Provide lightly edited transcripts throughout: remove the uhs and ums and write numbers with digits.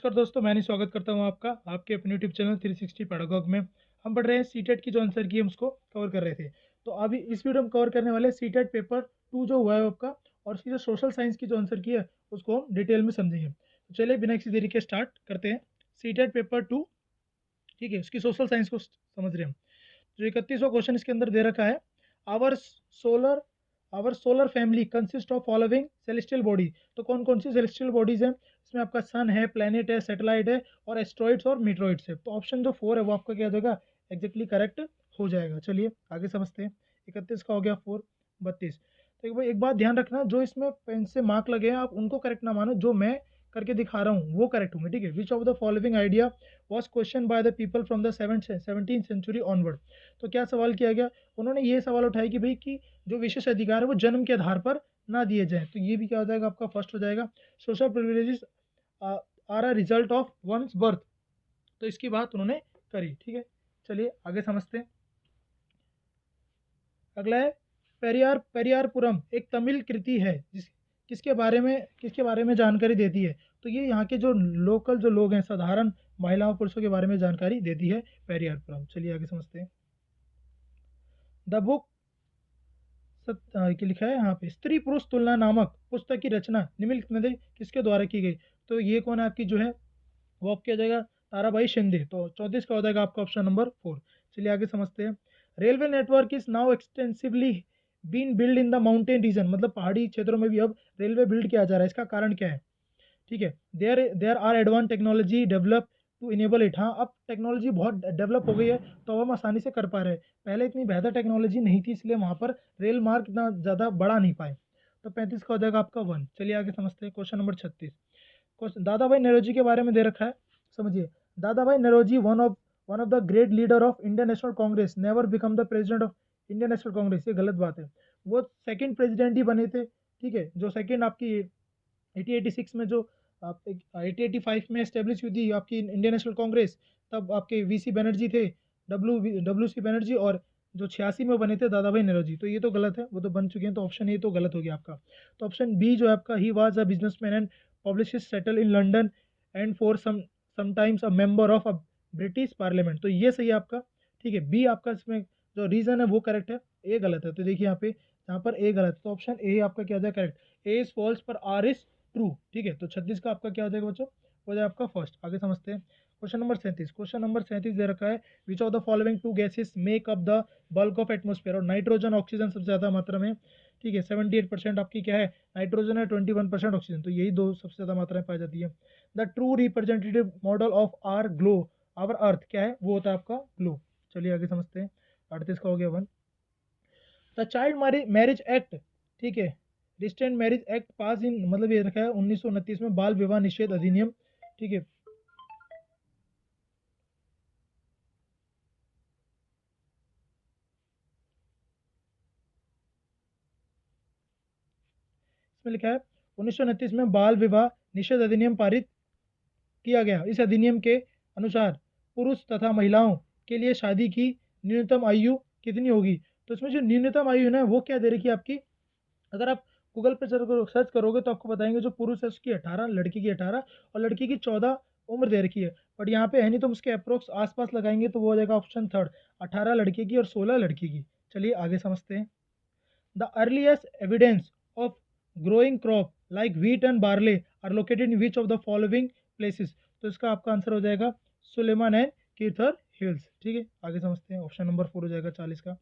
नमस्कार दोस्तों, मैं स्वागत करता हूं आपका आपके अपने यूट्यूब चैनल 360 पैडागॉग में। हम पढ़ रहे हैं सीटेट की जो आंसर की है उसको कवर कर रहे थे। तो अभी इस वीडियो में कवर करने वाले सीटेट पेपर 2 जो हुआ है आपका, और उसकी जो सोशल साइंस की जो आंसर की है उसको हम डिटेल में समझेंगे। तो चलिए बिना किसी देरी के स्टार्ट करते हैं। सीटेट पेपर 2, ठीक है, उसकी सोशल साइंस को समझ रहे हैं हम। जो 31वां क्वेश्चन इसके अंदर दे रखा है, our solar our solar family consist of following celestial body. तो कौन कौन सी सेलेस्टियल बॉडीज हैं? इसमें आपका सन है, प्लेनेट है, सैटेलाइट है, और एस्ट्रॉइड्स और मीटरॉइड्स है। तो ऑप्शन जो 4 है वो आपका क्या हो जाएगा? एग्जैक्टली करेक्ट हो जाएगा। चलिए आगे समझते हैं। 31 का हो गया 4, 32। तो एक बात ध्यान रखना, जो इसमें पेन से मार्क लगे हैं आप उनको करेक्ट ना मानो, जो मैं करके दिखा रहा हूँ वो करेक्ट होंगे, ठीक है। Which of the following idea was question by the people from the 17th century onward. तो क्या सवाल किया गया? उन्होंने ये सवाल उठाया कि भाई कि जो विशेष अधिकार है वो जन्म के आधार पर ना दिए जाएं। तो ये भी क्या हो जाएगा? आपका फर्स्ट हो जाएगा। Social privileges are a result of one's birth. तो इसकी बात उन्होंने करी, ठीक है। चलिए आगे समझते हैं। अगला है पेरियार पेरियारपुरम, एक तमिल कृति है किसके बारे में जानकारी देती है? तो ये यहाँ के जो लोकल जो लोग हैं, साधारण महिलाओं पुरुषों के बारे में जानकारी देती है पेरियारपुरम। चलिए आगे समझते हैं। द बुक लिखा है यहाँ पे, स्त्री पुरुष तुलना नामक पुस्तक की रचना निम्नलिखित में से किसके द्वारा की गई? तो ये कौन है आपकी जो है वो आपके आ जाएगा ताराबाई शिंदे। तो 34 का हो जाएगा आपका ऑप्शन नंबर 4। चलिए आगे समझते हैं। Railway network is now extensively been build in the mountain region, मतलब पहाड़ी क्षेत्रों में भी अब रेलवे बिल्ड किया जा रहा है। इसका कारण क्या है? ठीक है, there are advance technology develop to enable it. हाँ, अब टेक्नोलॉजी बहुत डेवलप हो गई है तो अब हम आसानी से कर पा रहे हैं। पहले इतनी बेहतर टेक्नोलॉजी नहीं थी, इसलिए वहाँ पर रेल मार्ग इतना ज़्यादा बढ़ा नहीं पाए। तो 35 का हो जाएगा आपका 1। चलिए आगे समझते हैं। Question number 36। क्वेश्चन दादा भाई नौरोजी के बारे में दे रखा है, समझिए। Dadabhai Naoroji one of the great leader of Indian National Congress never become the president of Indian National Congress. ये गलत बात है। वो सेकंड प्रेसिडेंट ही बने थे, ठीक है। जो सेकंड आपकी 1886 में जो आप 1885 में स्टेब्लिश हुई थी आपकी इंडियन नेशनल कांग्रेस, तब आपके वीसी बनर्जी थे, डब्ल्यू सी बनर्जी, और जो 86 में बने थे दादा भाई नौरोजी। तो ये तो गलत है, वो तो बन चुके हैं। तो ऑप्शन ए तो गलत हो गया आपका। तो ऑप्शन बी जो है आपका, he was a businessman and publicist settle in London and for sometimes a member of a British parliament. तो ये सही है आपका, ठीक है। बी आपका इसमें जो रीजन है वो करेक्ट है, ए गलत है। तो देखिए यहाँ पे, यहाँ पर ए गलत है, तो ऑप्शन ए आपका क्या हो जाए करेक्ट। ए इज फॉल्स पर आर इज ट्रू, ठीक है। तो 36 का आपका क्या हो जाएगा बच्चों? हो जाए आपका फर्स्ट। आगे समझते हैं। क्वेश्चन नंबर 37 दे रखा है, which of the following two gases make up the bulk of atmosphere. और नाइट्रोजन ऑक्सीजन सबसे ज़्यादा मात्रा में, ठीक है। 78% आपकी क्या है? नाइट्रोजन है, 21% ऑक्सीजन। तो यही दो सबसे ज़्यादा मात्रा में पाई जाती है। The true representative model of our glow our earth क्या है? वो होता है आपका ग्लो। चलिए आगे समझते हैं। 38 का हो गया 1। द चाइल्ड मैरिज एक्ट, ठीक है, रिस्ट्रेंट मैरिज एक्ट पास इन, मतलब ये रखा है 1929 में, बाल विवाह निषेध अधिनियम, ठीक है। इसमें लिखा है 1929 में बाल विवाह निषेध अधिनियम पारित किया गया। इस अधिनियम के अनुसार पुरुष तथा महिलाओं के लिए शादी की न्यूनतम आयु कितनी होगी? तो इसमें जो न्यूनतम आयु है ना, वो क्या दे रखी है आपकी? अगर आप गूगल पे सर्च करोगे तो आपको बताएंगे, जो पुरुष है उसकी 18, लड़की की 18 और लड़की की 14 उम्र दे रखी है। बट यहाँ पे है नहीं, तो हम उसके अप्रोक्स आसपास लगाएंगे तो वो हो जाएगा ऑप्शन थर्ड, 18 लड़के की और 16 लड़की की। चलिए आगे समझते हैं। The earliest evidence of growing crop like wheat and barley are located in which of the following places. तो इसका आपका आंसर हो जाएगा सुलेमान एंड कीर्थर हिल्स, ठीक है। आगे समझते हैं। ऑप्शन नंबर 4 हो जाएगा 40 का।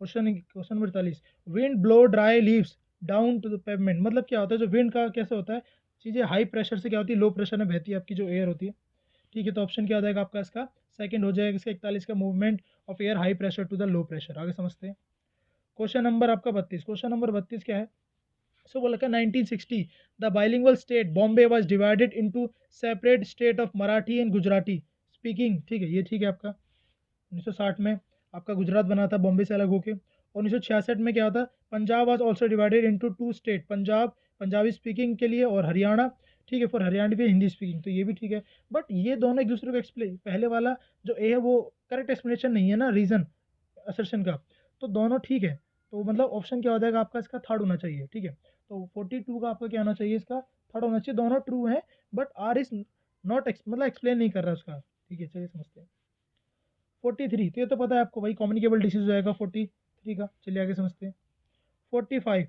Question number 43, wind blow dry leaves down to the pavement. मतलब क्या होता है? जो विंड का कैसे होता है, चीज़ें हाई प्रेशर से क्या होती है, लो प्रेशर में बहती है आपकी जो एयर होती है, ठीक है। तो ऑप्शन क्या हो जाएगा आपका? इसका सेकंड हो जाएगा। इसका 41 का, movement of air high pressure to the low pressure. आगे समझते हैं। क्वेश्चन नंबर आपका 32। क्वेश्चन नंबर 32 क्या है? सो बोला क्या, 1960 the bilingual state Bombay was divided into separate state of Marathi and Gujarati speaking, ठीक है। ये ठीक है आपका। 1960 में आपका गुजरात बना था बॉम्बे से अलग होके। 1966 में क्या होता? Punjab was also divided into two state, Punjab Punjabi speaking के लिए, और हरियाणा, ठीक है, फॉर हरियाणवी हिंदी स्पीकिंग। तो ये भी ठीक है। बट ये दोनों एक दूसरे को एक्सप्लेन, पहले वाला जो ए है वो करेक्ट एक्सप्लेनेशन नहीं है ना, रीजन असर्शन का। तो दोनों ठीक है। तो मतलब ऑप्शन क्या हो जाएगा आपका? इसका थर्ड होना चाहिए, ठीक है। तो 42 का आपका क्या होना चाहिए? इसका थर्ड होना चाहिए। दोनों ट्रू है, बट आर इज नॉट मतलब एक्सप्लेन नहीं कर रहा उसका, ठीक है चलिए समझते हैं। 43, तो ये तो पता है आपको भाई, कम्युनिकेबल डिसीज हो जाएगा 43 का, चलिए आगे समझते हैं। 45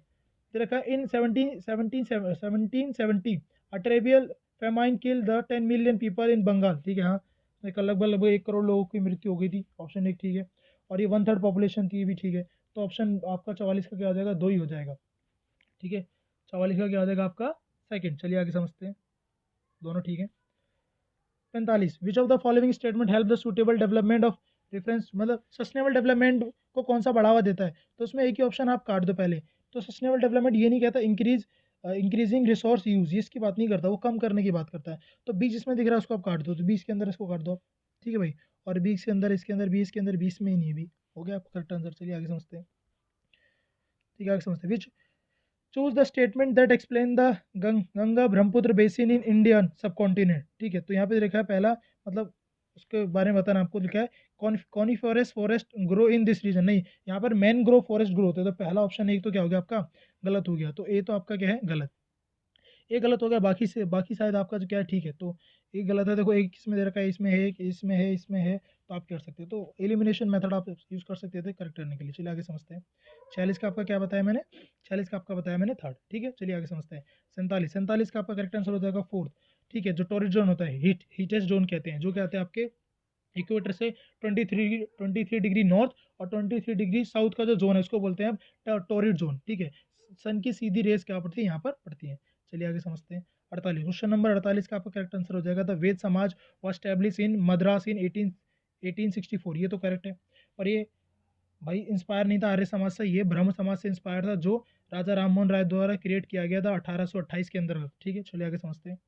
दे रखा है, in 1770 a trivial famine kill the 10 million people in Bengal, ठीक है हाँ, एक लगभग लगभग 1 करोड़ लोगों की मृत्यु हो गई थी, ऑप्शन एक ठीक है। और ये 1/3 पॉपुलेशन थी, ये भी ठीक है। तो ऑप्शन आपका 44 का क्या हो जाएगा, दो ही हो जाएगा, ठीक है। 44 का क्या हो जाएगा आपका सेकंड, चलिए आगे समझते हैं, दोनों ठीक है। 45 विच of the following statement help the suitable development of difference, मतलब सस्टेनेबल डेवलपमेंट को कौन सा बढ़ावा देता है, तो उसमें एक ही ऑप्शन आप काट दो पहले। तो सस्टेनेबल डेवलपमेंट ये नहीं कहता इंक्रीजिंग रिसोर्स यूज, ये इसकी बात नहीं करता, वो कम करने की बात करता है। तो 20 इसमें दिख रहा है उसको आप काट दो, तो 20 के अंदर इसको काट दो, ठीक है भाई। और 20 के अंदर इसके अंदर 20 के अंदर 20 में ही नहीं है भी, हो गया आपका करेक्ट आंसर, चलिए आगे समझते हैं, ठीक है आगे समझते हैं। Which choose the statement that explain the Ganga Brahmaputra basin in Indian subcontinent, ठीक है। तो यहाँ पे लिखा है पहला, मतलब उसके बारे में बताना आपको, लिखा है coniferous forest grow in this region, नहीं, यहाँ पर मैन ग्रो फॉरेस्ट ग्रो होते हैं, तो पहला ऑप्शन एक तो क्या हो गया आपका, गलत हो गया। तो ए तो आपका क्या है, गलत, एक गलत हो गया, बाकी से बाकी शायद आपका जो क्या है ठीक है। तो एक गलत है, देखो एक इसमें दे रखा है, इसमें है, एक इसमें है, इसमें है, तो आप कर सकते हो, तो एलिमिनेशन मेथड आप यूज कर सकते थे करेक्ट करने के लिए। चलिए आगे समझते हैं। 46 का आपका क्या बताया मैंने, 46 का आपका बताया मैंने थर्ड, ठीक है चलिए आगे समझते हैं। 47 का आपका करेक्ट आंसर हो जाएगा फोर्थ, ठीक है। जो टॉरिड जोन होता है, हीटेस्ट जोन कहते हैं, जो कहते हैं आपके इक्वेटर से 23 डिग्री नॉर्थ और 23 डिग्री साउथ का जो जोन है, उसको बोलते हैं हम टॉरिड जोन, ठीक है। सन की सीधी रेस क्या पड़ती है, यहाँ पर पड़ती है। चलिए आगे समझते हैं। 48, क्वेश्चन नंबर 48 का आपका करेक्ट आंसर हो जाएगा, द वेद समाज वॉज स्टैब्लिश इन मद्रास इन 1864, ये तो करेक्ट है। और ये भाई इंस्पायर नहीं था आर्य समाज से, ये ब्रह्म समाज से इंस्पायर था, जो राजा राम मोहन राय द्वारा क्रिएट किया गया था 1828 के अंदर, ठीक है चलिए आगे समझते हैं।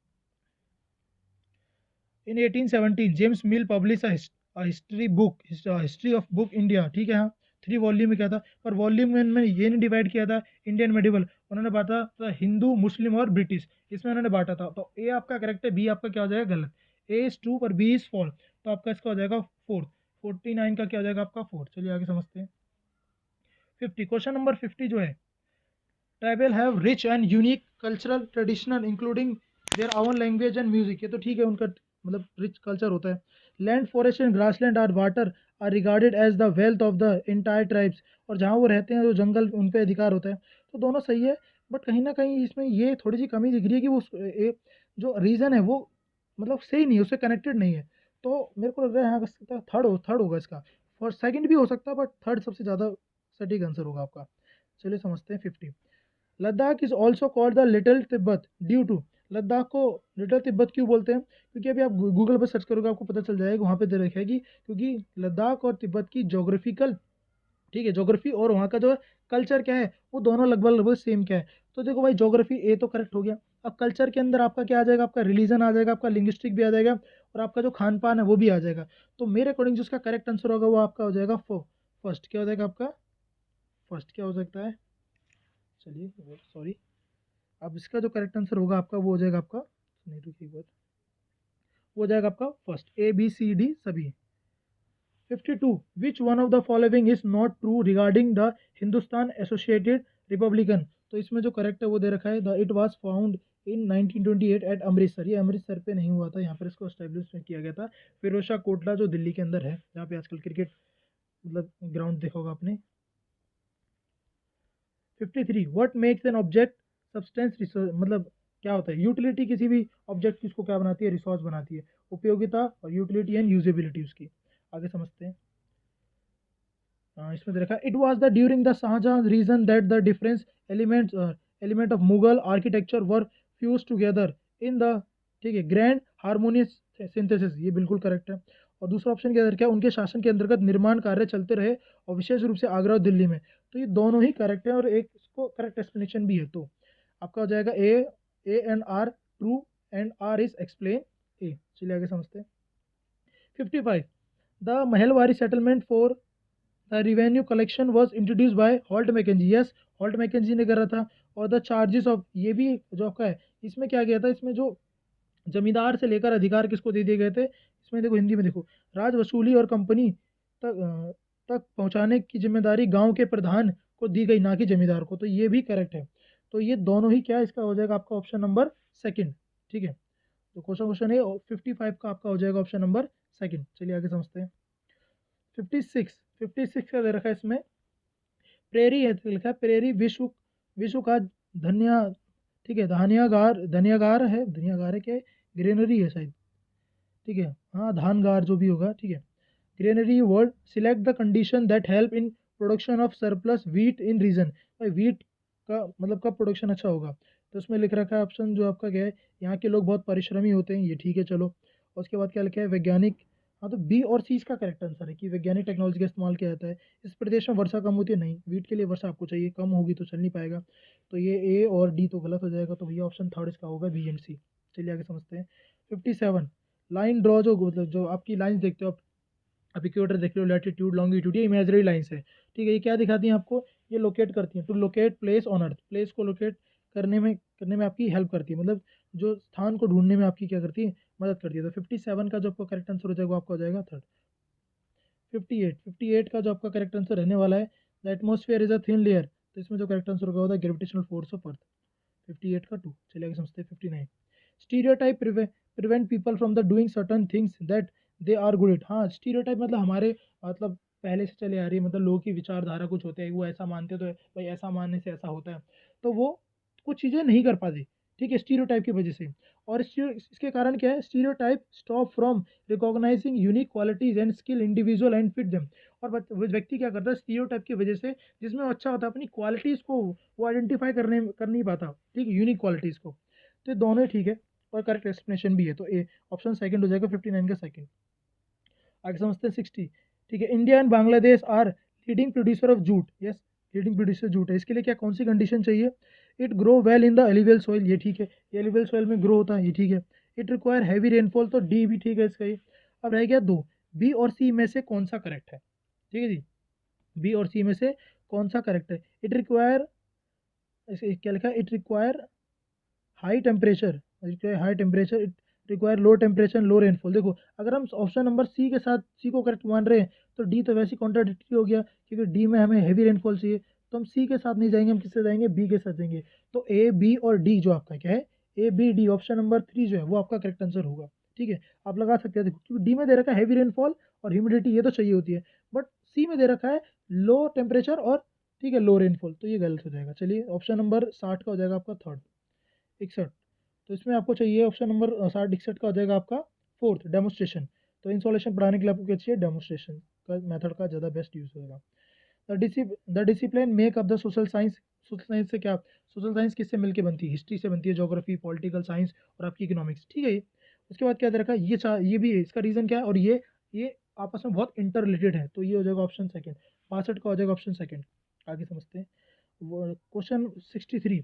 इन 1817 James mill publish history of book India, ठीक है हाँ। 3 वॉल्यूम में क्या था, पर वॉल्यूम में ये नहीं डिवाइड किया था इंडियन मेडिवल, उन्होंने बांटा था हिंदू मुस्लिम और ब्रिटिश, इसमें उन्होंने बांटा था। तो ए आपका करेक्ट है, बी आपका क्या हो जाएगा गलत, ए इज ट्रू पर बी इज फॉल्स, तो आपका इसका हो जाएगा फोर्थ। 49 का क्या हो जाएगा आपका फोर्थ, चलिए आगे समझते हैं। 50, क्वेश्चन नंबर 50 जो है, tribal have rich and unique cultural traditional including their own language and music, ये तो ठीक है, उनका मतलब रिच कल्चर होता है। Land forest and grassland are water are regarded as the wealth of the entire tribes, और जहाँ वो रहते हैं जो जंगल उन पे अधिकार होता है, तो दोनों सही है। बट कहीं ना कहीं इसमें ये थोड़ी सी कमी दिख रही है कि वो जो रीज़न है वो मतलब सही नहीं है, उससे कनेक्टेड नहीं है। तो मेरे को लग रहा है यहाँ का थर्ड होगा इसका, और सेकंड भी हो सकता है, बट थर्ड सबसे ज़्यादा सटीक आंसर होगा आपका। चलिए समझते हैं। 50, Ladakh is also called the little Tibet due to, Ladakh को लिटिल तिब्बत क्यों बोलते हैं, क्योंकि अभी आप गूगल पर सर्च करोगे आपको पता चल जाएगा, वहाँ पे दे रखा है कि क्योंकि लद्दाख और तिब्बत की जोग्राफिकल, ठीक है, जोग्राफी और वहाँ का जो कल्चर क्या है, वो दोनों लगभग लगभग सेम क्या है। तो देखो भाई, जोग्राफी ए तो करेक्ट हो गया। अब कल्चर के अंदर आपका क्या आ जाएगा, आपका रिलीजन आ जाएगा, आपका लिंग्विस्टिक भी आ जाएगा, और आपका जो खान पान है वो भी आ जाएगा। तो मेरे अकॉर्डिंग जिसका करेक्ट आंसर होगा वो आपका हो जाएगा फर्स्ट, क्या हो जाएगा आपका फर्स्ट, क्या हो सकता है, चलिए सॉरी। अब इसका जो करेक्ट आंसर होगा आपका वो हो जाएगा आपका, नहीं रुकिए एक बार, वो हो जाएगा आपका first, A B C D सभी। 52, which one of the following is not true regarding the Hindustan Associated Republican, तो इसमें जो करेक्ट है वो दे रखा है, the it was found in 1928 at Amritsar, ये अमृतसर पे नहीं हुआ था, यहाँ पर इसको एस्टेब्लिश किया गया था फिरोज शाह कोटला जो दिल्ली के अंदर है, जहाँ पे आजकल क्रिकेट मतलब ग्राउंड देखा होगा आपने। 53, what makes an object substance resource, मतलब क्या होता है, यूटिलिटी किसी भी ऑब्जेक्ट की उसको क्या बनाती है, रिसोर्स बनाती है, उपयोगिता और यूटिलिटी एंड यूजेबिलिटी उसकी। आगे समझते हैं। इसमें दे रखा है, it was the during the Shah Jahan region that the difference element of Mughal architecture were fuse together in the, ठीक है, ग्रैंड हारमोनियस सिंथेसिस, ये बिल्कुल करेक्ट है। और दूसरा ऑप्शन के अंदर क्या, उनके शासन के अंतर्गत निर्माण कार्य चलते रहे, और विशेष रूप से आगरा और दिल्ली में, तो ये दोनों ही करेक्ट है, और एक इसको करेक्ट एक्सप्लेनेशन भी है। तो आपका हो जाएगा A and R true and R is explain A. चलिए आगे समझते हैं। 55, the Mahalwari settlement for the revenue collection was introduce by Holt Mackenzie, yes Holt Mackenzie ने करा था। और द चार्जेस ऑफ, ये भी जो आपका है, इसमें क्या किया था, इसमें जो जमींदार से लेकर अधिकार किसको दे दिए गए थे, इसमें देखो हिंदी में देखो, राज वसूली और कंपनी तक पहुंचाने की जिम्मेदारी गांव के प्रधान को दी गई, ना कि जमींदार को, तो ये भी करेक्ट है। तो ये दोनों ही क्या, इसका हो जाएगा आपका ऑप्शन नंबर सेकंड, ठीक है। तो क्वेश्चन है 55 का आपका हो जाएगा ऑप्शन नंबर सेकंड। चलिए आगे समझते हैं। 56 का दे रखा है इसमें प्रेरी है, तो लिखा है प्रेरी विश्व विश्व का धन्या, ठीक है, धन्यागार है क्या है? ग्रेनरी है शायद, ठीक है, हाँ धानगार जो भी होगा, ठीक है। Granary word select the condition that help in production of surplus wheat in region. भाई व्हीट का मतलब कब प्रोडक्शन अच्छा होगा, तो उसमें लिख रखा है ऑप्शन जो आपका क्या है, यहाँ के लोग बहुत परिश्रमी होते हैं, ये ठीक है चलो। उसके बाद क्या लिखा है, वैज्ञानिक, हाँ तो बी और सी इसका करेक्ट आंसर है कि वैज्ञानिक टेक्नोलॉजी का इस्तेमाल किया जाता है। इस प्रदेश में वर्षा कम होती है, नहीं व्हीट के लिए वर्षा आपको चाहिए, कम होगी तो चल नहीं पाएगा। तो ये ए और डी तो गलत हो जाएगा, तो भैया ऑप्शन थर्ड इसका होगा बी एंड सी। चलिए आगे समझते हैं। 57 लाइन ड्रॉ, जो मतलब जो आपकी लाइंस देखते हो आप इक्वेटर देख रहे हो, लैटिट्यूड लॉन्गिट्यूड, ये इमेजरी लाइंस है, ठीक है। ये क्या दिखाती हैं आपको, ये लोकेट करती हैं, to locate place on earth, place को लोकेट करने में आपकी हेल्प करती है, मतलब जो स्थान को ढूंढने में आपकी क्या करती है, मदद करती है। तो 57 का जो आपका करेक्ट आंसर हो जाएगा वो आपका हो जाएगा थर्ड। 58 का जो आपका करेक्ट आंसर रहने वाला है, the atmosphere is a thin layer, तो इसमें जो करेक्ट आंसर होगा होता है ग्रेविटेशनल फोर्स ऑफ अर्थ। 58 का 2। चलिए आगे समझते हैं 59। Stereotype prevent people from the doing certain things that they are good at. हाँ स्टीरियोटाइप मतलब हमारे मतलब पहले से चले आ रही है, मतलब लोगों की विचारधारा कुछ होते हैं, वो ऐसा मानते हैं तो भाई ऐसा मानने से ऐसा होता है, तो वो कुछ चीज़ें नहीं कर पाते, ठीक है, स्टीरियोटाइप की वजह से। और इसके कारण क्या है, stereotype stop from recognising unique qualities and skill individual and fit them. और वो व्यक्ति क्या करता है स्टीरियोटाइप की वजह से, जिसमें वो अच्छा होता है अपनी क्वालिटीज़ को वो आइडेंटिफाई कर नहीं पाता, ठीक है, यूनिक क्वालिटीज़ को। तो ये दोनों ही ठीक है और करेक्ट एक्सप्लेनेशन भी है, तो ए ऑप्शन सेकंड हो जाएगा 59 का सेकंड। आगे समझते हैं 60, ठीक है। India and Bangladesh are leading producer of jute, yes leading producer jute है। इसके लिए क्या कौन सी कंडीशन चाहिए, it grow well in the alluvial soil, ये ठीक है, ये एलिवियल सॉइल में ग्रो होता है, ये ठीक है। इट रिक्वायर हैवी रेनफॉल, तो डी भी ठीक है इसका ये। अब रह गया दो, बी और सी में से कौन सा करेक्ट है, ठीक है जी, बी और सी में से कौन सा करेक्ट है। इट रिक्वायर, क्या लिखा है, it require high temperature, high temperature, it require low temperature low rainfall. देखो अगर हम ऑप्शन नंबर सी के साथ सी को करेक्ट मान रहे हैं, तो डी तो वैसे कॉन्ट्राडिक्टरी हो गया, क्योंकि डी में हमें हैवी रेनफॉल चाहिए, तो हम सी के साथ नहीं जाएंगे, हम किससे जाएंगे, बी के साथ जाएंगे। तो ए बी और डी जो आपका क्या है, A B D option number 3 जो है वो आपका करेक्ट आंसर होगा, ठीक है। आप लगा सकते हैं, देखो क्योंकि डी में दे रखा है हैवी रेनफॉल और ह्यूमिडिटी, ये तो चाहिए होती है, बट सी में दे रखा है लो टेम्परेचर और ठीक है लो रेनफॉल, तो ये गलत हो जाएगा। चलिए ऑप्शन नंबर 60 का हो जाएगा आपका थर्ड। 61, तो इसमें आपको चाहिए ऑप्शन नंबर 60 61 का हो जाएगा आपका फोर्थ, डेमोस्ट्रेशन। तो इंसॉलेशन पढ़ाने के लिए आपको क्या चाहिए, डेमोस्ट्रेशन का मेथड का ज़्यादा बेस्ट यूज़ होगा। The discipline make up the social science, social science से क्या, सोशल साइंस किससे मिलकर बनती है, हिस्ट्री से बनती है, ज्योग्राफी पॉलिटिकल साइंस और आपकी इकोनॉमिक्स, ठीक है ये। उसके बाद क्या दे रखा है, ये भी है, इसका रीज़न क्या है, और ये आपस में बहुत इंटर रिलेटेड है, तो ये हो जाएगा ऑप्शन सेकंड। 62 का हो जाएगा ऑप्शन सेकंड। आगे समझते हैं। Question 63,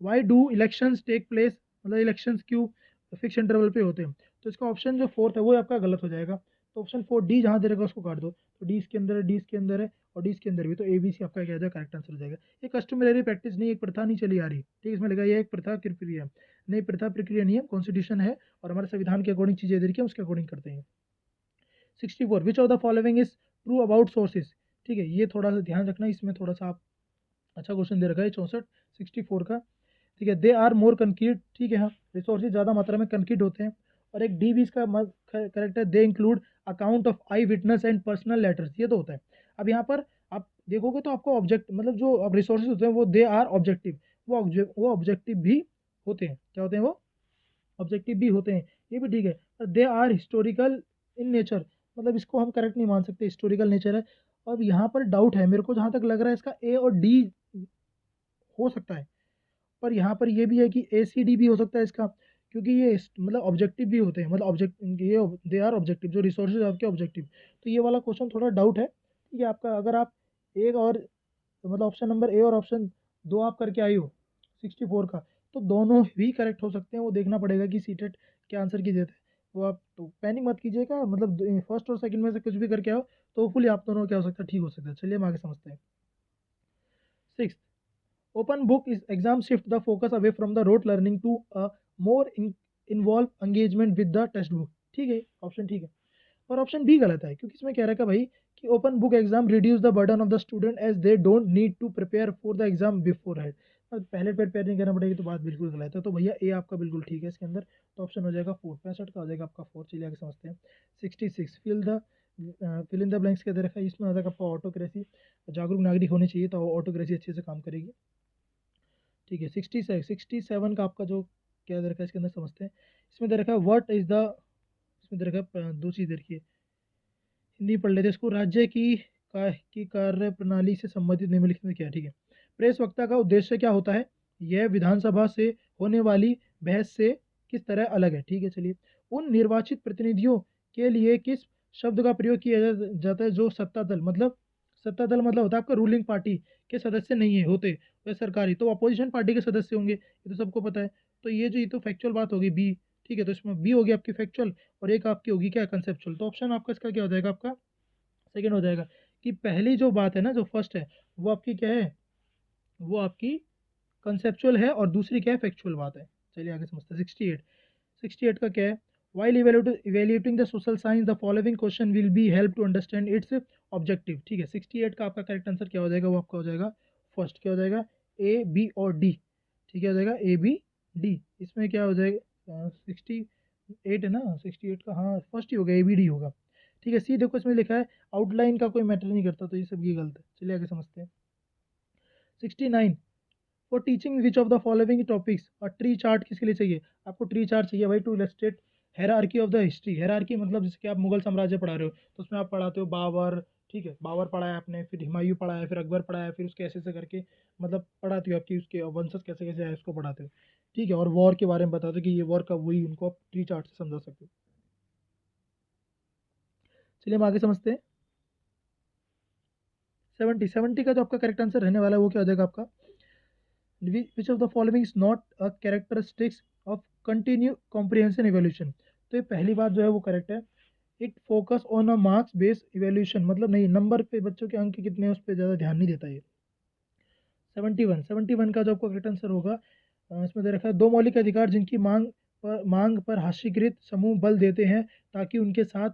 why do elections take place, मतलब इलेक्शंस क्यों फिक्स इंटरवल पे होते हैं, तो इसका ऑप्शन जो फोर्थ है वो आपका गलत हो जाएगा। तो ऑप्शन 4 डी जहाँ दे रखा उसको काट दो, तो डी इसके अंदर है, डी इसके अंदर है और डी इसके अंदर भी, तो ए बी सी आपका क्या जाएगा, करेक्ट आंसर हो जाएगा। ये कस्टमरी प्रैक्टिस नहीं, एक प्रथा नहीं चली आ रही, ठीक है, इसमें लिखा ये एक प्रथा प्रक्रिया नहीं, प्रथा प्रक्रिया नहीं है, कॉन्स्टिट्यूशन है और हमारे संविधान के अकॉर्डिंग चीज़ें इधर की उसके अकॉर्डिंग करते हैं। 64, विच of the following is true about sources, ठीक है, ये थोड़ा सा ध्यान रखना, इसमें थोड़ा सा आप अच्छा क्वेश्चन दे रखा है 64 64 का, ठीक है। दे आर मोर कंक्रीट, ठीक है, हाँ रिसोर्सेज ज़्यादा मात्रा में कंक्रीट होते हैं। और एक डी भी इसका करेक्ट है, they include account of I witness and personal letters, ये तो होता है। अब यहाँ पर आप देखोगे तो आपको ऑब्जेक्ट मतलब जो अब रिसोर्सेज होते हैं वो दे आर ऑब्जेक्टिव, वो ऑब्जेक्टिव भी होते हैं, क्या होते हैं वो ऑब्जेक्टिव भी होते हैं, ये भी ठीक है। पर they are historical in nature, मतलब इसको हम करेक्ट नहीं मान सकते, हिस्टोरिकल नेचर है। अब यहाँ पर डाउट है मेरे को, जहाँ तक लग रहा है इसका ए और डी हो सकता है, पर यहाँ पर ये भी है कि ए सी डी भी हो सकता है इसका, क्योंकि ये मतलब ऑब्जेक्टिव भी होते हैं, मतलब ऑब्जेक्ट ये दे आर ऑब्जेक्टिव, जो रिसोर्सेज आपके ऑब्जेक्टिव। तो ये वाला क्वेश्चन थोड़ा डाउट है, ठीक है आपका। अगर आप एक और मतलब ऑप्शन नंबर ए और ऑप्शन दो आप करके आई हो 64 का, तो दोनों भी करेक्ट हो सकते हैं, वो देखना पड़ेगा कि सीटेट क्या आंसर की देते हैं। वो आप तो पैनिक मत कीजिएगा, मतलब फर्स्ट और सेकंड में से कुछ भी करके आओ, तो होपफुली आप दोनों क्या हो सकता है, ठीक हो सकता है। चलिए हम आगे समझते हैं। 6, open book is exam shift the focus away from the rote learning to a more involved engagement with the text book, ठीक है ऑप्शन ठीक है। और ऑप्शन बी गलत है, क्योंकि इसमें कह रखा है भाई कि open book exam reduce the burden of the student as they don't need to prepare for the exam beforehand. पहले पेयर नहीं करना पड़ेगी तो बात बिल्कुल गलत है। तो भैया ए आपका बिल्कुल ठीक है इसके अंदर। तो ऑप्शन हो जाएगा 4, 65 का हो जाएगा आपका 4। चलिए आगे समझते हैं। 66 फिल इन द ब्लैंक्स क्या दे रखा है, इसमें हो जाएगा आपका ऑटोक्रेसी। जागरूक नागरिक होने चाहिए तो ऑटोक्रेसी अच्छे से काम करेगी। ठीक है, 67 का आपका जो क्या दे रखा है इसके अंदर समझते हैं। इसमें दे रखा है व्हाट इज द, इसमें दे रखा है दो चीज़ देखिए, हिंदी पढ़ लेते हैं इसको। राज्य की कार्य प्रणाली से संबंधित निम्नलिखित में क्या है? ठीक है, प्रेस वक्ता का उद्देश्य क्या होता है? यह विधानसभा से होने वाली बहस से किस तरह अलग है? ठीक है, चलिए। उन निर्वाचित प्रतिनिधियों के लिए किस शब्द का प्रयोग किया जाता है जो सत्ता दल मतलब होता है आपका रूलिंग पार्टी के सदस्य नहीं है होते, वह सरकारी तो अपोजिशन पार्टी के सदस्य होंगे, ये तो सबको पता है। तो ये तो फैक्चुअल बात होगी बी। ठीक है, तो इसमें बी होगी आपकी फैक्चुअल और एक आपकी होगी क्या, कंसेप्चुअल। तो ऑप्शन आपका इसका क्या हो जाएगा, आपका सेकंड हो जाएगा। कि पहली जो बात है ना, जो फर्स्ट है, वो आपकी क्या है, वो आपकी कंसेप्चुअल है और दूसरी क्या है, फैक्चुअल बात है। चलिए आगे समझते हैं। 68 का क्या है? While evaluating the social science, the following question will be help to understand its objective। ठीक है, 68 का आपका करेक्ट आंसर क्या हो जाएगा, वो आपका हो जाएगा फर्स्ट। क्या हो जाएगा, ए बी और डी। ठीक है, हो जाएगा ए बी डी। इसमें क्या हो जाएगा, 68 है ना, 68 का हाँ फर्स्ट ही होगा, ए बी डी होगा। ठीक है, सी देखो इसमें लिखा है आउटलाइन का कोई मैटर नहीं करता, तो ये सब ये गलत है। चलिए आगे समझते हैं। 69, for teaching which of the following topics और ट्री चार्ट किसके लिए चाहिए? आपको ट्री चार्ट चाहिए भाई to illustrate hierarchy of the history. Hierarchy मतलब जैसे कि आप मुगल साम्राज्य पढ़ा रहे हो तो उसमें आप पढ़ाते हो बाबर। ठीक है, बाबर पढ़ा है आपने, फिर हुमायूं पढ़ा है, फिर अकबर पढ़ा है, फिर उसके ऐसे ऐसे करके मतलब पढ़ाते हो आपकी उसके वंशज कैसे कैसे है उसको पढ़ाते हो। ठीक है, और वॉर के बारे में बताते हो कि ये वॉर कब हुई, उनको आप ट्री चार्ट से समझा सकते हो। चलिए हम आगे समझते हैं। 70 का जो आपका करेक्ट आंसर रहने वाला है वो क्या हो जाएगा आपका, which of the following is not a characteristics of continue comprehension evaluation। तो ये पहली बात जो है वो करेक्ट है। It focus on a marks based evaluation, मतलब नहीं नंबर पे बच्चों के अंक कितने हैं उस पर ज़्यादा ध्यान नहीं देता ये। 71 का जो आपका करेक्ट आंसर होगा, इसमें दे रखा है दो मौलिक अधिकार जिनकी मांग पर हास्यकृत समूह बल देते हैं ताकि उनके साथ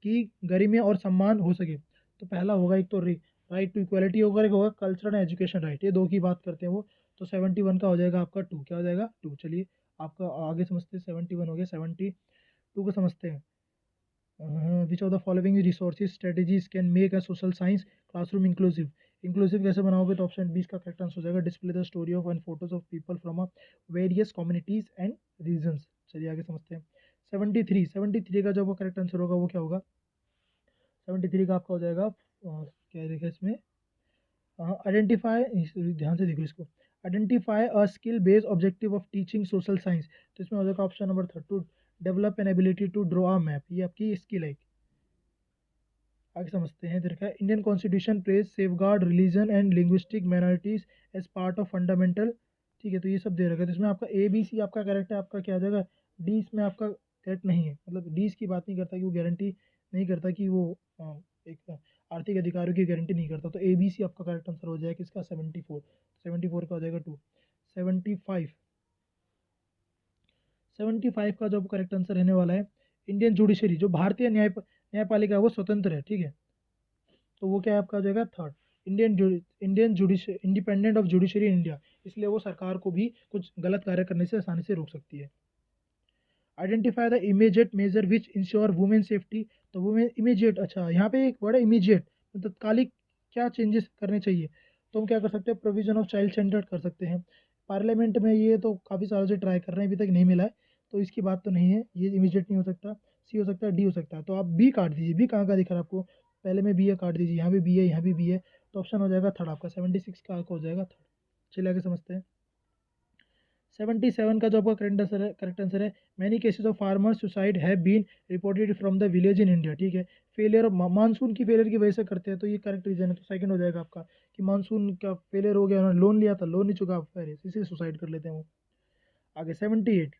की गरिमा और सम्मान हो सके। तो पहला होगा एक तो राइट टू इक्वालिटी होगा, एक होगा कल्चरल एंड एजुकेशन राइट, ये दो की बात करते हैं वो। तो 71 का हो जाएगा आपका 2। क्या हो जाएगा, 2। चलिए आपका आगे समझते हैं। 71 हो गया, 72 को समझते हैं। विच of the following resources strategies can make a social science classroom inclusive. Inclusive कैसे बनाओगे, तो ऑप्शन 20 का करेक्ट आंसर हो जाएगा display the story of and photos of people from a various communities and regions. चलिए आगे समझते हैं। 73 का जो आपका करेक्ट आंसर होगा वो क्या होगा, 73 का आपका हो जाएगा क्या देखा इसमें, आइडेंटिफाई, ध्यान से देखो इसको, identify a skill based objective of teaching social science. तो इसमें हो जाएगा option number 3 to develop an ability to draw a map, ये आपकी स्किल है। आगे समझते हैं। देखा है Indian constitution place safeguard religion and linguistic minorities as part of fundamental. ठीक है, तो ये सब दे रखा है, तो इसमें आपका ए बी सी आपका करेक्ट है, आपका क्या आ जाएगा डी, इसमें आपका करेक्ट नहीं है, मतलब डी इसकी बात नहीं करता कि वो गारंटी नहीं करता कि वो एक आर्थिक अधिकारों की गारंटी नहीं करता। तो ए बी सी आपका करेक्ट आंसर हो जाएगा किसका, 74। 74 का हो जाएगा 2। 75 75 का जो करेक्ट आंसर रहने वाला है, इंडियन जुडिशरी जो भारतीय न्यायपालिका है वो स्वतंत्र है। ठीक है, तो वो क्या है आपका हो जाएगा 3rd। Indian judiciary independent of judiciary in India, इसलिए वो सरकार को भी कुछ गलत कार्य करने से आसानी से रोक सकती है। Identify the immediate major which ensure women safety. तो वुमेन इमीडिएट, अच्छा यहाँ पे एक वर्ड है इमीडिएट, मतलब तत्कालिक क्या चेंजेस करने चाहिए, तो हम क्या कर सकते हैं, प्रोविजन ऑफ चाइल्ड सेंटर कर सकते हैं। पार्लियामेंट में ये तो काफ़ी सालों से ट्राई कर रहे हैं, अभी तक नहीं मिला है, तो इसकी बात तो नहीं है, ये इमीडिएट नहीं हो सकता। सी हो सकता है, डी हो सकता है, तो आप बी काट दीजिए। बी कहाँ का दिख रहा है आपको, पहले में बी है काट दीजिए, यहाँ भी बी है, यहाँ भी बी है, तो ऑप्शन हो जाएगा 3rd आपका। 76 का हो जाएगा 3rd। चलिए आगे समझते हैं। 77 का जो आपका करेक्ट आंसर है many cases of farmer suicide have been reported from the village in India. ठीक है, फेलियर मानसून की फेलियर की वजह से करते हैं, तो ये करेक्ट रीजन है, तो सेकंड हो जाएगा आपका कि मानसून का फेलियर हो गया, उन्होंने लोन लिया था, लोन नहीं चुका फिर इसी सुसाइड कर लेते हैं वो। आगे 78,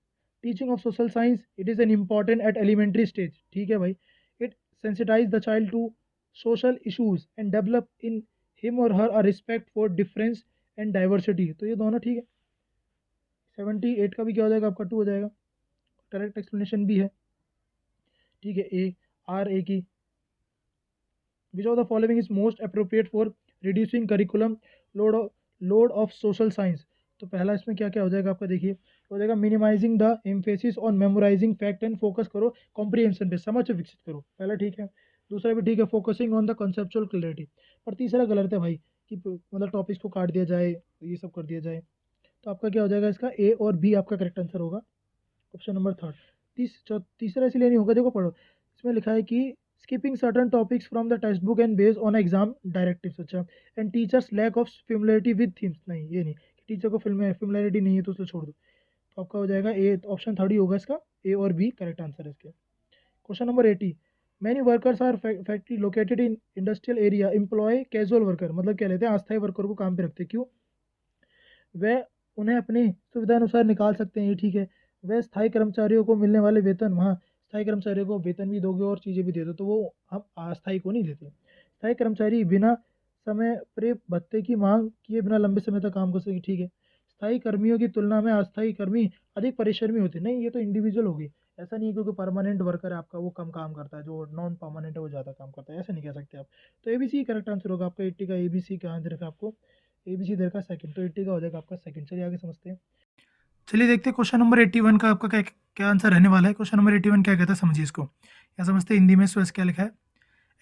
teaching of social science it is an important at elementary stage. ठीक है भाई, it sensitize the child to social issues and develop in him or her a respect for difference and diversity. तो ये दोनों ठीक है। 78 का भी क्या हो जाएगा आपका 2 हो जाएगा, करेक्ट एक्सप्लेनेशन भी है। ठीक है, ए आर ए की विच of the following is most appropriate for reducing curriculum load load of social science. तो पहला इसमें क्या क्या हो जाएगा आपका, देखिए हो जाएगा minimising the emphasis on memorising fact and focus करो कॉम्प्रिहेंशन पे, समझ विकसित करो, पहला ठीक है। दूसरा भी ठीक है, focusing on the conceptual clarity. पर तीसरा गलत है भाई, कि मतलब टॉपिक्स को काट दिया जाए, ये सब कर दिया जाए। तो आपका क्या हो जाएगा, इसका ए और बी आपका करेक्ट आंसर होगा, ऑप्शन नंबर थर्ड। तीसरा इसलिए नहीं होगा, देखो पढ़ो, इसमें लिखा है कि skipping certain topics from the textbook and based on exam directives, अच्छा, and teachers lack of familiarity with themes, नहीं ये नहीं, टीचर को फेमिलरिटी नहीं है तो उसे छोड़ दो। तो आपका हो जाएगा ए, ऑप्शन थर्ड ही होगा इसका, ए और बी करेक्ट आंसर है इसके। Question number 80, many workers are factory located in industrial area employ casual worker, मतलब क्या लेते हैं, अस्थायी वर्कर को काम पे रखते हैं, क्यों, वह उन्हें अपनी सुविधा अनुसार निकाल सकते हैं, ये ठीक है। वह स्थायी कर्मचारियों को मिलने वाले वेतन, वहाँ स्थायी कर्मचारियों को वेतन भी दोगे और चीज़ें भी दे दो, तो वो हम अस्थायी को नहीं देते। स्थायी कर्मचारी बिना समय पर भत्ते की मांग किए बिना लंबे समय तक काम कर सके, ठीक है। स्थायी कर्मियों की तुलना में अस्थायी कर्मी अधिक परिश्रमी होते हैं, नहीं ये तो इंडिविजुअल होगी, ऐसा नहीं है क्योंकि परमानेंट वर्कर है आपका वो कम काम करता है, जो नॉन परमानेंट है वो ज़्यादा काम करता है, ऐसा नहीं कह सकते आप। तो A B C correct answer होगा आपका 80 का, ए बी सी का आंसर है आपको, ए बी सी इधर का सेकंड, तो 80 का हो जाएगा आपका सेकंड। चलिए आगे समझते हैं। चलिए देखते हैं क्वेश्चन नंबर 81 का आपका क्या क्या आंसर रहने वाला है। क्वेश्चन नंबर 81 क्या कहता है, समझिए इसको, या समझते हैं हिंदी में। इसको क्या लिखा है,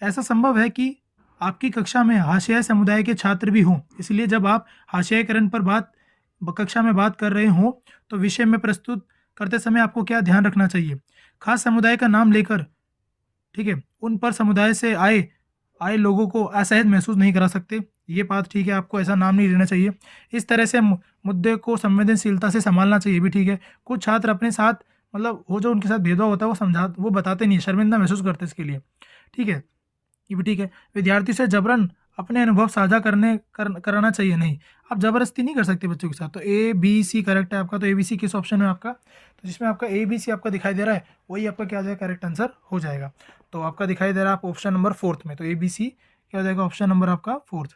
ऐसा संभव है कि आपकी कक्षा में हाशिया समुदाय के छात्र भी हों, इसलिए जब आप हाशियाकरण पर कक्षा में बात कर रहे हों तो विषय में प्रस्तुत करते समय आपको क्या ध्यान रखना चाहिए। खास समुदाय का नाम लेकर, ठीक है, उन पर समुदाय से आए लोगों को असहज महसूस नहीं करा सकते, ये बात ठीक है, आपको ऐसा नाम नहीं लेना चाहिए। इस तरह से मुद्दे को संवेदनशीलता से संभालना चाहिए, भी ठीक है। कुछ छात्र अपने साथ मतलब वो जो उनके साथ भेदभाव होता है वो बताते नहीं, शर्मिंदा महसूस करते इसके लिए, ठीक है, ये भी ठीक है। विद्यार्थी से जबरन अपने अनुभव साझा कराना चाहिए नहीं, आप जबरदस्ती नहीं कर सकते बच्चों के साथ। तो ए बी सी करेक्ट है आपका, तो ए बी सी किस ऑप्शन में आपका, तो जिसमें आपका ए बी सी आपका दिखाई दे रहा है वही आपका क्या हो जाएगा, करेक्ट आंसर हो जाएगा। तो आपका दिखाई दे रहा है आप ऑप्शन नंबर फोर्थ में, तो ए बी सी क्या हो जाएगा, ऑप्शन नंबर आपका फोर्थ,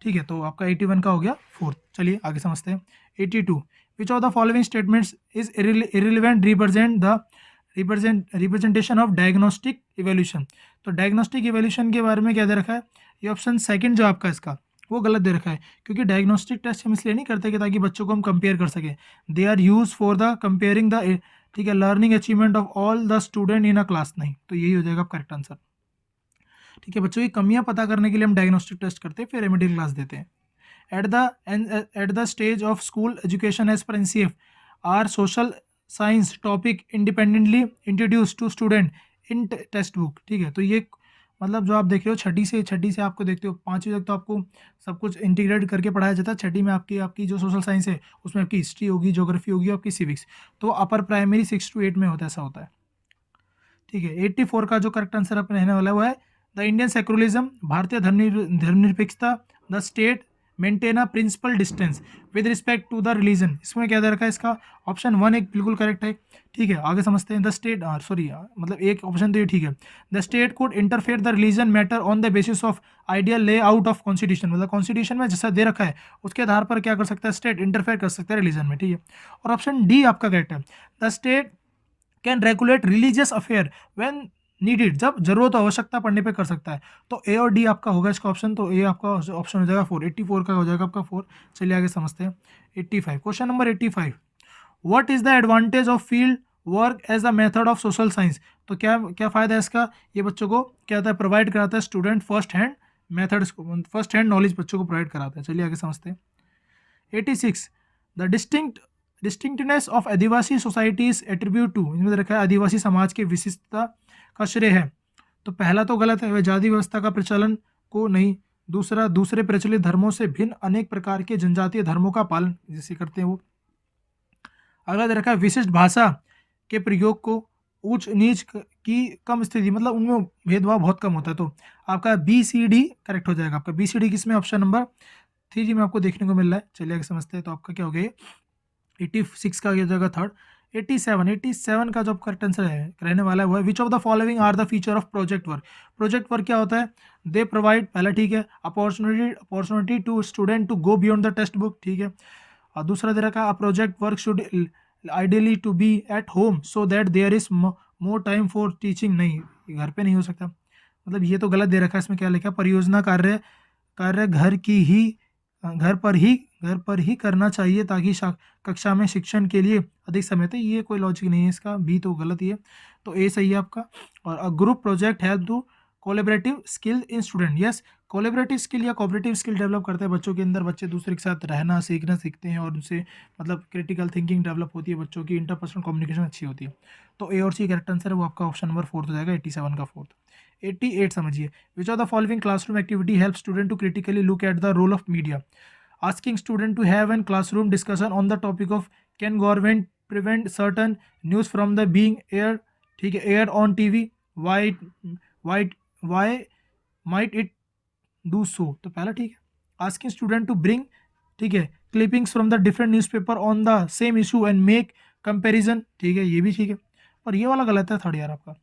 ठीक है। तो आपका 81 का हो गया फोर्थ। चलिए आगे समझते हैं। 82, विच of the following statements is irrelevant representation of diagnostic evolution. तो डायग्नोस्टिक इवोल्यूशन के बारे में क्या दे रखा है, ये ऑप्शन सेकंड जो आपका इसका वो गलत दे रखा है, क्योंकि डायग्नोस्टिक टेस्ट हम इसलिए नहीं करते कि ताकि बच्चों को हम कंपेयर कर सकें, they are use for the comparing the, ठीक है, learning achievement of all the student in a class, नहीं, तो यही हो जाएगा करेक्ट आंसर, ठीक है। बच्चों की कमियां पता करने के लिए हम डायग्नोस्टिक टेस्ट करते हैं, फिर रेमेडियल क्लास देते हैं। At the stage of school education as per NCF are social science topic independently introduce to student in text book, ठीक है। तो ये मतलब जो आप देख रहे हो छठी से आपको देखते हो 5वीं तक तो आपको सब कुछ इंटीग्रेट करके पढ़ाया जाता है। छठी में आपकी जो सोशल साइंस है उसमें आपकी हिस्ट्री होगी, ज्योग्राफी होगी, आपकी सिविक्स, तो अपर प्राइमरी 6 to 8 में होता है, ऐसा होता है, ठीक है। 84 का जो करेक्ट आंसर अपने रहने वाला है वो है द इंडियन सेक्युलरिज्म, भारतीय धर्मनिरपेक्षता, the state maintain a principle distance with respect to the religion. इसमें क्या दे रखा है, इसका ऑप्शन 1 एक बिल्कुल करेक्ट है, ठीक है। आगे समझते हैं। द स्टेट मतलब एक ऑप्शन तो ये ठीक है, the state code interfere the religion matter on the basis of ideal ले आउट ऑफ कॉन्स्टिट्यूशन, मतलब कॉन्स्टिट्यूशन में जैसा दे रखा है उसके आधार पर क्या कर सकता है, स्टेट इंटरफेयर कर सकता है रिलीजन में, ठीक है। और ऑप्शन डी आपका करेक्ट है, the state can regulate religious affair when needed, जब जरूरत आवश्यकता पड़ने पे कर सकता है। तो ए और डी आपका होगा इसका ऑप्शन, तो ए आपका ऑप्शन हो जाएगा 4, 84 का हो जाएगा आपका 4। चलिए आगे समझते हैं। 85, question number 85, what is the advantage of field work as a method of social science. तो क्या क्या फ़ायदा है इसका, ये बच्चों को क्या होता है, प्रोवाइड कराता है स्टूडेंट फर्स्ट हैंड नॉलेज बच्चों को प्रोवाइड कराता है। चलिए आगे समझते हैं। 86, the distinctness of adivasi societies attribute to, इनमें रखा है आदिवासी समाज की विशिष्टता का श्रेय है। तो पहला तो गलत है, वह जाति व्यवस्था का प्रचलन को नहीं, दूसरा दूसरे प्रचलित धर्मों से भिन्न अनेक प्रकार के जनजातीय धर्मों का पालन जैसे करते हैं वो। अगला दे रखा है विशिष्ट भाषा के प्रयोग को, ऊंच नीच की कम स्थिति, मतलब उनमें भेदभाव बहुत कम होता है। तो आपका बी सी डी करेक्ट हो जाएगा। आपका बी सी डी किसमें, ऑप्शन नंबर 3 में आपको देखने को मिल रहा है। चलिए आगे समझते हैं। तो आपका क्या हो गया, 86 का हो जाएगा थर्ड। 87 का जो करेक्ट आंसर है रहने वाला है वो है which of the following are the feature of project work. Project work क्या होता है, दे प्रोवाइड, पहला ठीक है, opportunity to student to go beyond the text book, ठीक है। और दूसरा दे रखा है project work should ideally to be at home so that there is more time for teaching, नहीं घर पे नहीं हो सकता, मतलब ये तो गलत दे रखा है। इसमें क्या लिखा है, परियोजना कार्य घर की ही घर पर ही करना चाहिए ताकि कक्षा में शिक्षण के लिए अधिक समय। तो ये कोई लॉजिक नहीं है इसका, बी तो गलत ही है। तो ए सही है आपका। और a group project help to collaborative skill in student. Yes, collaborative skill या कोऑपरेटिव स्किल डेवलप करता है बच्चों के अंदर। बच्चे दूसरे के साथ रहना सीखना सीखते हैं और उनसे मतलब क्रिटिकल थिंकिंग डेवलप होती है, बच्चों की इंटरपर्सनल कम्युनिकेशन अच्छी होती है। तो ए और सी करेक्ट आंसर है वो आपका ऑप्शन नंबर फोर्थ हो जाएगा, 87 का फोर्थ। 88 समझिए, which of the following classroom activity help student to critically look at the role of media. Asking student to have an classroom discussion on the topic of can government prevent certain news from the being aired, ठीक है, aired on TV, why why why might it do so। तो पहला ठीक है। Asking student to bring, ठीक है, clippings from the different newspaper on the same issue and make comparison, ठीक है, ये भी ठीक है। पर ये वाला गलत है थर्ड यार आपका।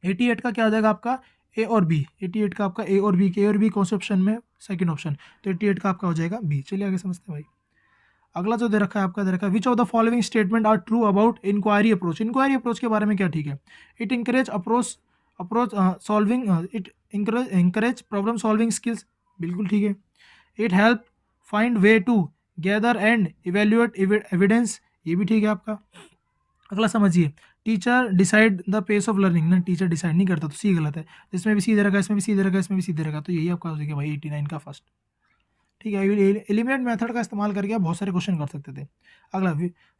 88 का क्या आ जाएगा आपका, ए और बी। 88 का आपका ए और बी, के और बी कौन से ऑप्शन में, सेकंड ऑप्शन। तो 88 का आपका हो जाएगा बी। चलिए आगे समझते हैं भाई। अगला जो दे रखा है आपका, दे रखा है which of the following statement are true about inquiry approach. Inquiry approach के बारे में क्या ठीक है। It encourage approach solving, it encourage problem solving skills, बिल्कुल ठीक है। It help find way to gather and evaluate evidence, ये भी ठीक है आपका। अगला समझिए, teacher decide the pace of learning ना, टीचर डिसाइड नहीं करता, तो सी गलत है। इसमें भी सी दे रखा, इसमें भी सी दे रखा, इसमें भी सी दे रखा, तो यही आपका हो जाएगा भाई 89 का फर्स्ट। ठीक है, एलिमिनेट मेथड का इस्तेमाल करके आप बहुत सारे क्वेश्चन कर सकते थे। अगला,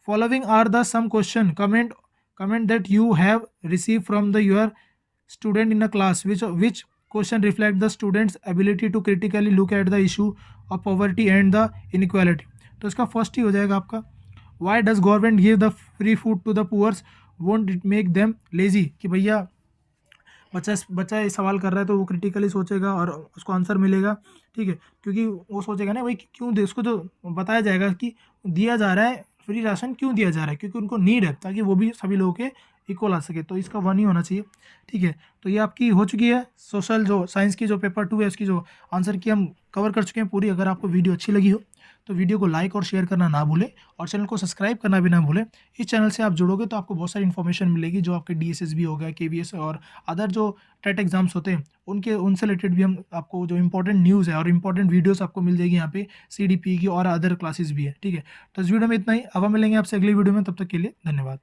following are the some question comment that you have receive from the your student in a class which question reflect the students ability to critically look at the issue of poverty and the inequality. तो इसका first ही हो जाएगा आपका, why does government give the free food to the poors won't it make them lazy. कि भैया बच्चा ये सवाल कर रहा है तो वो क्रिटिकली सोचेगा और उसको आंसर मिलेगा, ठीक है, क्योंकि वो सोचेगा ना भाई क्यों दे, उसको जो बताया जाएगा कि दिया जा रहा है फ्री राशन क्यों दिया जा रहा है, क्योंकि उनको नीड है, ताकि वो भी सभी लोगों के इक्वल आ सके। तो इसका वन ही होना चाहिए, ठीक है। तो ये आपकी हो चुकी है सोशल जो साइंस की जो पेपर 2 है उसकी जो आंसर की हम कवर कर चुके हैं पूरी। अगर आपको वीडियो अच्छी लगी हो तो वीडियो को लाइक और शेयर करना ना भूलें और चैनल को सब्सक्राइब करना भी ना भूलें। इस चैनल से आप जुड़ोगे तो आपको बहुत सारी इन्फॉर्मेशन मिलेगी, जो आपके DSSB हो गया, KVS और अदर जो टेट एग्जाम्स होते हैं उनसे रिलेटेड भी हम आपको जो इंपॉर्टेंट न्यूज़ है और इंपॉर्टेंट वीडियोस आपको मिल जाएगी यहाँ पे, CDP की और अदर क्लासेस भी है, ठीक है। तो इस वीडियो में इतना ही, अब हम मिलेंगे आपसे अगली वीडियो में, तब तक के लिए धन्यवाद।